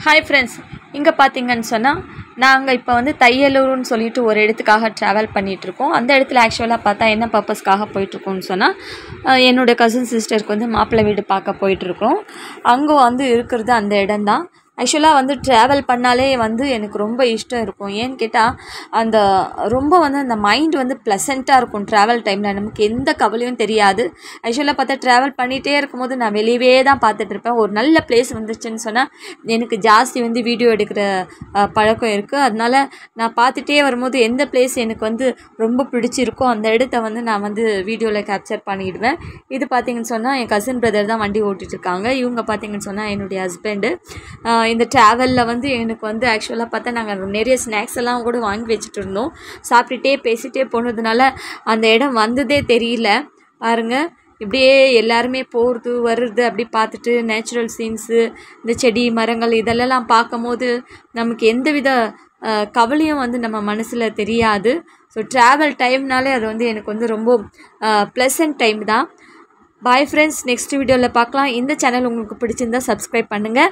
Hi friends, இங்கே பார்த்தீங்கன்னு சொன்னால் நாங்கள் இப்போ வந்து தையலூருன்னு சொல்லிட்டு ஒரு இடத்துக்காக ட்ராவல் பண்ணிகிட்ருக்கோம். அந்த இடத்துல ஆக்சுவலாக பார்த்தா என்ன பர்பஸ்க்காக போயிட்டுருக்கோம்னு சொன்னால் என்னோடய கசின் சிஸ்டருக்கு வந்து மாப்பிள்ளை வீடு பார்க்க போயிட்டுருக்கோம். அங்கே வந்து இருக்கிறது அந்த இடம்தான். ஆக்சுவலாக வந்து ட்ராவல் பண்ணாலே வந்து எனக்கு ரொம்ப இஷ்டம் இருக்கும். ஏன்னு கேட்டால் அந்த ரொம்ப வந்து அந்த மைண்ட் வந்து ப்ளசண்ட்டாக இருக்கும். ட்ராவல் டைமில் நமக்கு எந்த கவலையும் தெரியாது. ஆக்சுவலாக பார்த்தா ட்ராவல் பண்ணிகிட்டே இருக்கும்போது நான் வெளியவே தான் பார்த்துட்ருப்பேன். ஒரு நல்ல பிளேஸ் வந்துச்சுன்னு சொன்னால் எனக்கு ஜாஸ்தி வந்து வீடியோ எடுக்கிற பழக்கம் இருக்குது. அதனால் நான் பார்த்துட்டே வரும்போது எந்த பிளேஸ் எனக்கு வந்து ரொம்ப பிடிச்சிருக்கோ அந்த இடத்த வந்து நான் வந்து வீடியோவில் கேப்சர் பண்ணிவிடுவேன். இது பார்த்திங்கன்னு சொன்னால் என் கசின் பிரதர் தான் வண்டி ஓட்டிகிட்ருக்காங்க. இவங்க பார்த்திங்கன்னு சொன்னால் என்னுடைய ஹஸ்பண்டு. இந்த ட்ராவலில் வந்து எனக்கு வந்து ஆக்சுவலாக பார்த்தா நாங்கள் நிறைய ஸ்நாக்ஸ் எல்லாம் கூட வாங்கி வச்சுட்டு இருந்தோம். சாப்பிட்டுட்டே பேசிகிட்டே போனதுனால அந்த இடம் வந்ததே தெரியல. பாருங்கள், இப்படியே எல்லாருமே போகிறது வருது அப்படி பார்த்துட்டு நேச்சுரல் சீன்ஸு, இந்த செடி மரங்கள் இதெல்லாம் பார்க்கும் போது நமக்கு எந்தவித கவலையும் வந்து நம்ம மனசில் தெரியாது. ஸோ ட்ராவல் டைம்னாலே அது வந்து எனக்கு வந்து ரொம்ப ப்ளசன்ட் டைம் தான். பாய் ஃப்ரெண்ட்ஸ், நெக்ஸ்ட் வீடியோவில் பார்க்கலாம். இந்த சேனல் உங்களுக்கு பிடிச்சிருந்தால் சப்ஸ்கிரைப் பண்ணுங்கள்.